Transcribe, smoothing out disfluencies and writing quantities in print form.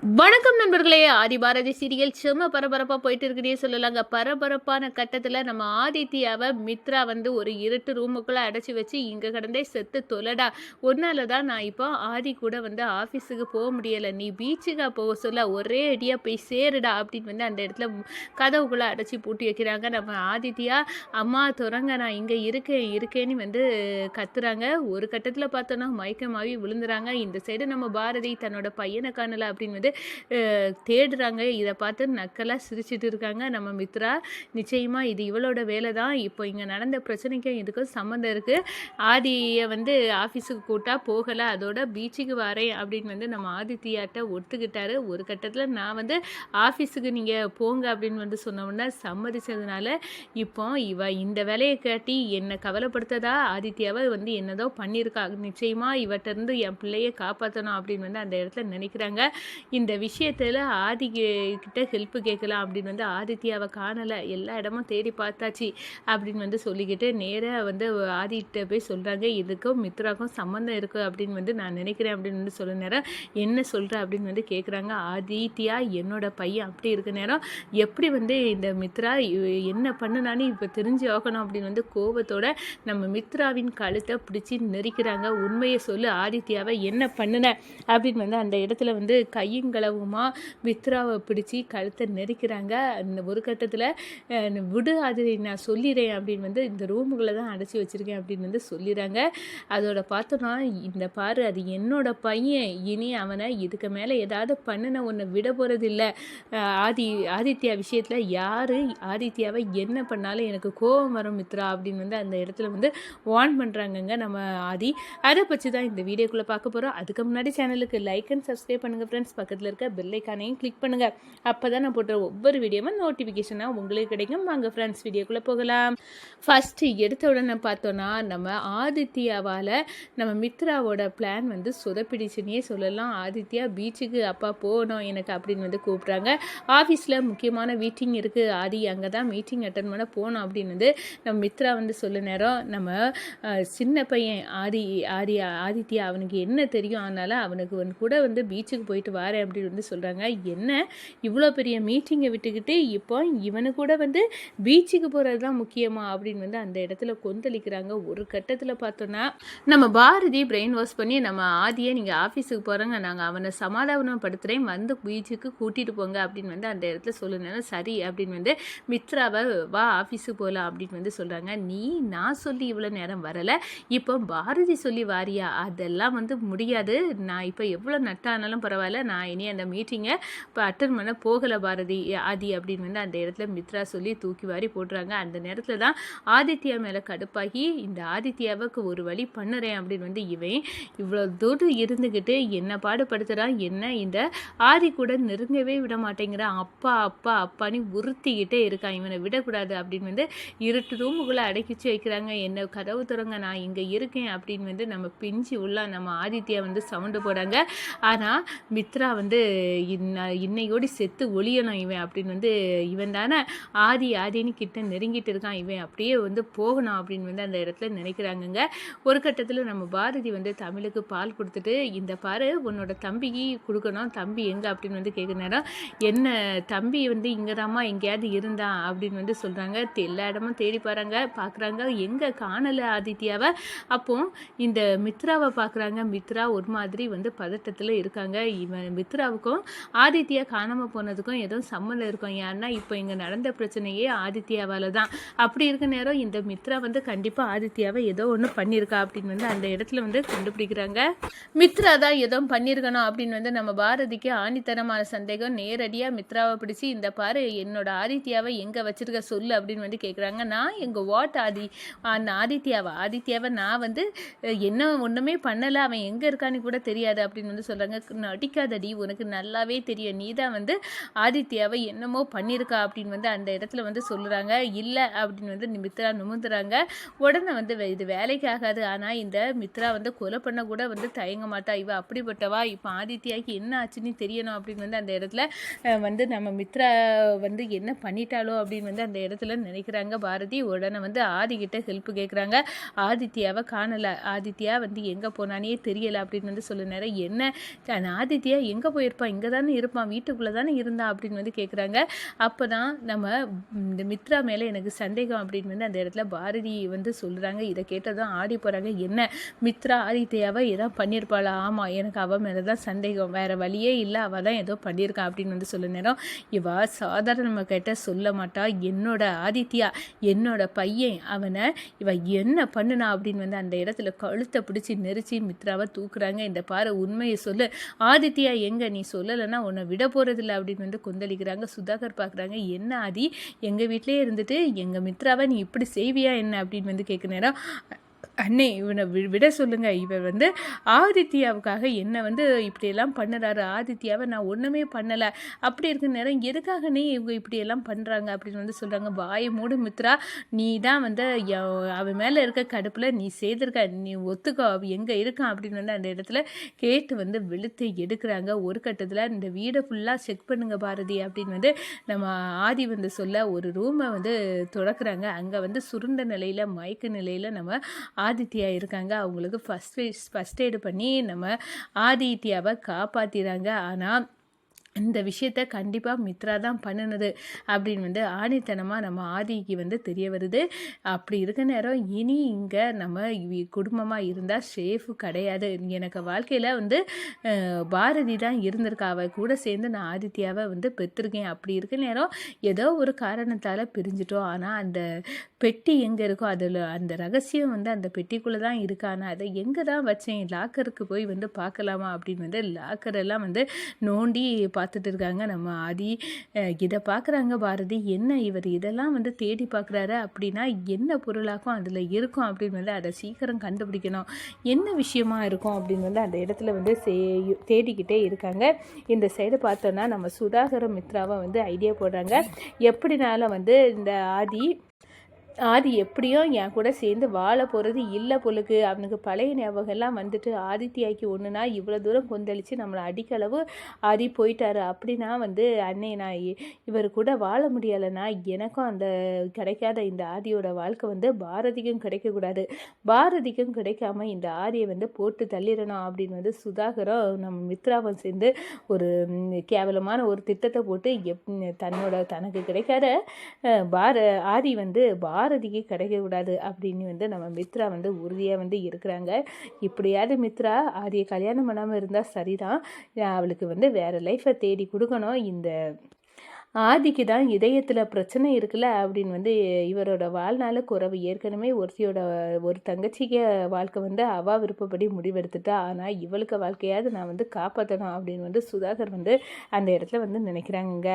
வணக்கம் நண்பர்களே. ஆதி பாரதி சீரியல் செம்ம பரபரப்பாக போயிட்டு இருக்குன்னே சொல்லலாங்க. பரபரப்பான கட்டத்தில் நம்ம ஆதித்யாவை மித்ரா ஒரு இருட்டு ரூமுக்குள்ளே அடைச்சி வச்சு இங்கே கடந்தே செத்து தொலைடா, ஒன்னால தான் நான் இப்போ ஆதி கூட ஆஃபீஸுக்கு போக முடியலை, நீ பீச்சுக்கா போக சொல்ல ஒரே அடியாக போய் சேருடா அப்படின்னு அந்த இடத்துல கதவுக்குள்ளே அடைச்சி பூட்டி வைக்கிறாங்க. நம்ம ஆதித்யா அம்மா துறங்க, நான் இங்கே இருக்கேன்னு கத்துறாங்க. ஒரு கட்டத்தில் பார்த்தோன்னா மயக்கமாகி விழுந்துறாங்க. இந்த சைடு நம்ம பாரதி தன்னோட பையனை காணலை அப்படின்னு தேடுறாங்க. இதை பார்த்து நக்கலாக சிரிச்சிட்டு இருக்காங்க நம்ம மித்ரா. நிச்சயமாக இது இவளோட வேலை தான். இப்போ இங்கே நடந்த பிரச்சனைக்கும் இதுக்கும் சம்மந்தம் இருக்குது. ஆதியை ஆஃபீஸுக்கு கூட்டா போகலை, அதோட பீச்சுக்கு வரேன் அப்படின்னு நம்ம ஆதித்யாட்ட ஒத்துக்கிட்டாரு. ஒரு கட்டத்தில் நான் ஆஃபீஸுக்கு நீங்கள் போங்க அப்படின்னு சொன்னோம்னா சம்மதிச்சதுனால இப்போ இவ இந்த வேலையை காட்டி என்னை கவலைப்படுத்ததா ஆதித்யாவை என்னதோ பண்ணியிருக்கா. நிச்சயமாக இவட்ட இருந்து என் பிள்ளையை காப்பாற்றணும் அப்படின்னு அந்த இடத்துல நினைக்கிறாங்க. இந்த விஷயத்தில் ஆதி கிட்ட ஹெல்ப் கேட்கலாம் அப்படின்னு ஆதித்யாவை காணலை, எல்லா இடமும் தேடி பார்த்தாச்சு அப்படின்னு சொல்லிக்கிட்டு நேராக ஆதிட்ட போய் சொல்கிறாங்க. இதுக்கும் மித்ராக்கும் சம்மந்தம் இருக்குது அப்படின்னு நான் நினைக்கிறேன் அப்படின்னு சொல்ல நேரம் என்ன சொல்கிற அப்படின்னு கேட்குறாங்க. ஆதித்யா என்னோட பையன், அப்படி இருக்க நேரம் எப்படி இந்த மித்ரா என்ன பண்ணுனான்னு இப்போ தெரிஞ்சு ஆகணும் அப்படின்னு கோபத்தோட நம்ம மித்ராவின் கழுத்தை பிடிச்சி நெரிக்கிறாங்க. உண்மையை சொல்லு ஆதித்யாவை என்ன பண்ணுன அப்படின்னு அந்த இடத்துல கையங்களவுமா மித்ராவை பிடிச்சி கழுத்தை நெரிக்கிறாங்க. அந்த ஒரு கட்டத்தில் விடு அது நான் சொல்லிடுறேன் அப்படின்னு இந்த ரூமுகளை தான் அடைச்சி வச்சுருக்கேன் அப்படின்னு சொல்லிடுறாங்க. அதோட பார்த்தோன்னா இந்த பாரு அது என்னோட பையன், இனி அவனை இதுக்கு மேலே ஏதாவது பண்ணுன ஒன்று விட போகிறதில்ல. ஆதித்யா விஷயத்தில் யார் ஆதித்யாவை என்ன பண்ணாலும் எனக்கு கோபம் வரும் மித்ரா அப்படின்னு அந்த இடத்துல வார்ன் பண்ணுறாங்கங்க நம்ம ஆதி. அதை பற்றி தான் இந்த வீடியோக்குள்ளே பார்க்க போகிறோம். அதுக்கு முன்னாடி சேனலுக்கு லைக் அண்ட் சப்ஸ்கிரைப் பண்ணுங்கள் ஃப்ரெண்ட்ஸ். பக்கத்தில் இருக்க பெல் ஐக்கானையும் கிளிக் பண்ணுங்கள். அப்போ தான் நான் போடுற ஒவ்வொரு வீடியோவும் நோட்டிஃபிகேஷனாக உங்களுக்கு கிடைக்கும். வாங்க ஃப்ரெண்ட்ஸ் வீடியோக்குள்ளே போகலாம். ஃபஸ்ட்டு எடுத்த உடனே பார்த்தோன்னா நம்ம ஆதித்யாவால் நம்ம மித்ராவோட பிளான் சொதப்பிடிச்சுன்னே சொல்லலாம். ஆதித்யா பீச்சுக்கு அப்பா போகணும் எனக்கு அப்படின்னு கூப்பிட்றாங்க. ஆஃபீஸில் முக்கியமான மீட்டிங் இருக்குது ஆதி, அங்கே தான் மீட்டிங் அட்டன் பண்ண போகணும் அப்படின்னு நம்ம மித்ரா சொல்ல நேரம் நம்ம சின்ன பையன் ஆதித்யா அவனுக்கு என்ன தெரியும், அதனால் அவனுக்கு கூட பீச்சுக்கு போயிட்டு வரேன் அப்படின்னு சொல்கிறாங்க. என்ன இவ்வளோ பெரிய மீட்டிங்கை விட்டுக்கிட்டு இப்போ இவனு கூட பீச்சுக்கு போகிறது தான் முக்கியமா அப்படின்னு அந்த இடத்துல கொந்தளிக்கிறாங்க. ஒரு கட்டத்தில் பார்த்தோன்னா நம்ம பாரதி பிரெயின் வாஷ் பண்ணி நம்ம ஆதியை நீங்கள் ஆஃபீஸுக்கு போகிறாங்க, நாங்கள் அவனை சமாதானப்படுத்துகிறேன், பீச்சுக்கு கூட்டிகிட்டு போங்க அப்படின்னு அந்த இடத்துல சொல்லுனாலும் சரி அப்படின்னு மித்ராவை வா ஆஃபீஸுக்கு போகலாம் அப்படின்னு சொல்கிறாங்க. நான் சொல்லி இவ்வளோ நேரம் வரலை, இப்போ பாரதி சொல்லி வாரியா, அதெல்லாம் முடியாது, நான் இப்போ எவ்வளோ நட்டானாலும் பரவாயில்ல, நான் இனி அந்த மீட்டிங்கை இப்போ அட்டன் பண்ண போகலை பாரதி ஆதி அப்படின்னு அந்த இடத்துல மித்ரா சொல்லி தூக்கி வாரி போட்டுறாங்க. அந்த நேரத்தில் தான் ஆதித்யா மேலே கடுப்பாகி இந்த ஆதித்யாவுக்கு ஒரு வழி பண்ணுறேன் அப்படின்னு இவன் இவ்வளோ தூரம் இருந்துக்கிட்டு என்ன பாடுபடுத்துகிறான், என்ன இந்த ஆதி கூட நெருங்கவே விட மாட்டேங்கிறான், அப்பா அப்பா அப்பான்னு உறுத்திக்கிட்டே இருக்கான், இவனை விடக்கூடாது அப்படின்னு இருட்டு ரூமுக்குள்ளே அடக்கிச்சு வைக்கிறாங்க. என்ன கதவு திறங்க, நான் இங்கே இருக்கேன் அப்படின்னு நம்ம பிஞ்சு உள்ள நம்ம ஆதித்யா சவுண்டு போடாங்க. ஆனால் மித்ரா இன்னையோடு செத்து ஒழியணும் இவன் அப்படின்னு இவன் தானே ஆதின்னு கிட்ட நெருங்கிட்டு இருக்கான், இவன் அப்படியே போகணும் அப்படின்னு அந்த இடத்துல நினைக்கிறாங்கங்க. ஒரு கட்டத்தில் நம்ம பாரதி தமிழுக்கு பால் கொடுத்துட்டு இந்த பாரு உன்னோட தம்பிக்கு கொடுக்கணும், தம்பி எங்கே அப்படின்னு கேட்குற நேரம் என்ன தம்பி இங்கே தாம்மா எங்கேயாவது இருந்தான் அப்படின்னு சொல்கிறாங்க. எல்லா இடமும் தேடி பார்க்குறாங்க, எங்கே காணலை ஆதித்யாவை. அப்போ இந்த மித்ராவை பார்க்குறாங்க. மித்ரா ஒரு மாதிரி பதட்டத்தில் இருக்காங்க. இவன் மித்ராவுக்கும் ஆதித்யா காணாமல் போனதுக்கும் ஏதோ சம்மந்தம் இருக்கும். ஏன்னா இப்போ இங்கே நடந்த பிரச்சனையே ஆதித்யாவால் தான். அப்படி இருக்க நேரம் இந்த மித்ரா கண்டிப்பாக ஆதித்யாவை ஏதோ ஒன்று பண்ணியிருக்கா அப்படின்னு அந்த இடத்துல கண்டுபிடிக்கிறாங்க. மித்ரா தான் ஏதோ பண்ணியிருக்கணும் அப்படின்னு நம்ம பாரதிக்கு ஆணித்தரமான சந்தேகம். நேரடியாக மித்ராவை பிடிச்சி இந்த பாரு என்னோட ஆதித்யாவை எங்கே வச்சிருக்க சொல்லு அப்படின்னு கேட்குறாங்க. நான் எங்கள் அந்த ஆதித்யாவை நான் என்ன ஒன்றுமே பண்ணலை, அவன் எங்கே இருக்கான்னு கூட தெரியாது அப்படின்னு சொல்கிறாங்க. நடிக்காதடி, உனக்கு நல்லாவே தெரியும், நீ தான் ஆதித்யாவை என்னமோ பண்ணியிருக்கா அப்படின்னு அந்த இடத்துல சொல்லுறாங்க. இல்லை அப்படின்னு மித்ரா நுமுந்துறாங்க. உடனே இது வேலைக்கு ஆகாது, ஆனால் இந்த மித்ரா கொலை பண்ண கூட தயங்க மாட்டா, இவ அப்படிப்பட்டவா, இப்போ ஆதித்யாவுக்கு என்ன ஆச்சுன்னு தெரியணும் அப்படின்னு அந்த இடத்துல நம்ம மித்ரா என்ன பண்ணிட்டாலோ அப்படின்னு அந்த இடத்துல நினைக்கிறாங்க பாரதி. உடனே ஆதிக்கிட்ட ஹெல்ப் கேட்குறாங்க. ஆதித்யாவை காணலை, ஆதித்யா எங்கே போனானே தெரியலை அப்படின்னு சொல்ல நேரம் என்ன ஆதித்யா எங்கே போயிருப்பான், இங்கே தானே இருப்பான், வீட்டுக்குள்ளே தானே இருந்தான் அப்படின்னு வந்து கேட்குறாங்க. அப்போ தான் நம்ம இந்த மித்ரா மேலே எனக்கு சந்தேகம் அப்படின்னு வந்து அந்த இடத்துல பாரதி வந்து சொல்கிறாங்க. இதை கேட்டதான் ஆடி போகிறாங்க. என்ன மித்ரா ஆதித்யாவை ஏதோ பண்ணியிருப்பாளா? ஆமாம், எனக்கு அவள் மேலே தான் சந்தேகம், வேறு வழியே இல்லை, அவள் தான் ஏதோ பண்ணியிருக்கான் அப்படின்னு வந்து சொல்ல நேரம், இவா சாதாரண நம்ம கிட்ட சொல்ல மாட்டா, என்னோட ஆதித்யா, என்னோட பையன், அவனை இவ என்ன பண்ணுனா அப்படின்னு வந்து அந்த இடத்துல கழுத்தை பிடிச்சி நெரிச்சி மித்ராவை தூக்குறாங்க. இந்த பாரு, உண்மையை சொல்லு, ஆதித்யா எங்க, நீ சொல்லலைன்னா உன்னை விட போகிறதில்ல அப்படின்னு வந்து கொந்தளிக்கிறாங்க. சுதாகர் பார்க்குறாங்க, என்ன ஆதி, எங்கள் வீட்டிலே இருந்துட்டு எங்கள் மித்ராவை நீ இப்படி செய்வியா என்ன அப்படின்னு வந்து கேட்க நேரம், அண்ணே இவனை விட சொல்லுங்க, இவர் வந்து ஆதித்யாவுக்காக என்னை வந்து இப்படியெல்லாம் பண்ணுறாரு, ஆதித்யாவை நான் ஒன்றுமே பண்ணலை, அப்படி இருக்க நேரம் எதுக்காகனே இவங்க இப்படியெல்லாம் பண்ணுறாங்க அப்படின்னு வந்து சொல்கிறாங்க. வாயை மூடு மித்ரா, நீ தான் வந்து அவன் மேலே இருக்க கடுப்பில் நீ செய்திருக்க, நீ ஒத்துக்கோ, அவ எங்கே இருக்கான் அப்படின்னு வந்து அந்த இடத்துல கேட்டு வந்து வெளுத்து எடுக்கிறாங்க. ஒரு கட்டத்தில் இந்த வீடை ஃபுல்லாக செக் பண்ணுங்க பாரதி அப்படின்னு வந்து நம்ம ஆதி வந்து சொல்ல ஒரு ரூமை வந்து தொடக்குறாங்க. அங்கே வந்து சுருண்ட நிலையில் மயக்க நிலையில் நம்ம ஆதித்யா இருக்காங்க. அவங்களுக்கு ஃபஸ்ட் எய்டு பண்ணி நம்ம ஆதித்யாவை காப்பாற்றிறாங்க. ஆனால் இந்த விஷயத்த கண்டிப்பாக மித்ரா தான் பண்ணினது அப்படின்னு வந்து ஆணித்தனமாக நம்ம ஆதிக்கு வந்து தெரிய வருது. அப்படி இருக்க நேரம் இனி இங்கே நம்ம குடும்பமாக இருந்தால் சேஃபு கிடையாது. எனக்கு வாழ்க்கையில் வந்து பாரதி தான் இருந்திருக்கா, அவள் கூட சேர்ந்து நான் ஆதித்யாவை வந்து பெற்றிருக்கேன். அப்படி இருக்க நேரம் ஏதோ ஒரு காரணத்தால் பிரிஞ்சிட்டோம். ஆனால் அந்த பெட்டி எங்கே இருக்கோ அதில் அந்த ரகசியம் வந்து அந்த பெட்டிக்குள்ளே தான் இருக்கானா, அதை எங்கே தான் வச்சேன், லாக்கருக்கு போய் வந்து பார்க்கலாமா அப்படின்னு வந்து லாக்கரெல்லாம் வந்து நோண்டி பார்த்துட்டு இருக்காங்க நம்ம ஆதி. இதை பார்க்குறாங்க பாரதி, என்ன இவர் இதெல்லாம் வந்து தேடி பார்க்குறாரு அப்படின்னா என்ன பொருளாக்கும் அதில் இருக்கும் அப்படின்னு வந்து அதை சீக்கிரம் கண்டுபிடிக்கணும், என்ன விஷயமா இருக்கும் அப்படின்னு வந்து அந்த இடத்துல வந்து தேடிக்கிட்டே இருக்காங்க. இந்த சைடு பார்த்தோன்னா நம்ம சுதாகர மித்ராவை வந்து ஐடியா போடுறாங்க. எப்படினாலும் வந்து இந்த ஆதி எப்படியோ என் கூட சேர்ந்து வாழ போகிறது இல்லை பொழுது, அவனுக்கு பழைய ஞாபகம்லாம் வந்துட்டு ஆதித்யாய்க்கு ஒன்றுனா இவ்வளோ தூரம் கொந்தளித்து நம்மளை அடிக்களவு ஆதி போயிட்டாரு. அப்படின்னா வந்து அண்ணே, நான் இவர் கூட வாழ முடியலைன்னா எனக்கும் அந்த கிடைக்காத இந்த ஆதியோட வாழ்க்கை வந்து பாரதிக்கும் கிடைக்கக்கூடாது, பாரதிக்கும் கிடைக்காம இந்த ஆதியை வந்து போட்டு தள்ளிடணும் அப்படின்னு வந்து சுதாகரம் நம்ம மித்ராவும் சேர்ந்து ஒரு கேவலமான ஒரு திட்டத்தை போட்டு தனக்கு கிடைக்காத ஆதி வந்து பாரதிக்கு கிடைக்கக்கூடாது அப்படின்னு வந்து நம்ம மித்ரா வந்து உறுதியாக வந்து இருக்கிறாங்க. இப்படியாவது மித்ரா ஆதியை கல்யாணம் பண்ணாமல் இருந்தால் சரிதான், அவளுக்கு வந்து வேறு லைஃப்பை தேடி கொடுக்கணும். இந்த ஆதிக்கு தான் இதயத்தில் பிரச்சனை இருக்குல்ல அப்படின்னு வந்து இவரோட வாழ்நாள் குறவு. ஏற்கனவே ஒரு தங்கச்சிக்கு வாழ்க்கை வந்து அவா விருப்பப்படி முடிவெடுத்துட்டா, ஆனால் இவளுக்கு வாழ்க்கையாவது நான் வந்து காப்பாற்றணும் அப்படின்னு வந்து சுதாகர் வந்து அந்த இடத்துல வந்து நினைக்கிறாங்க.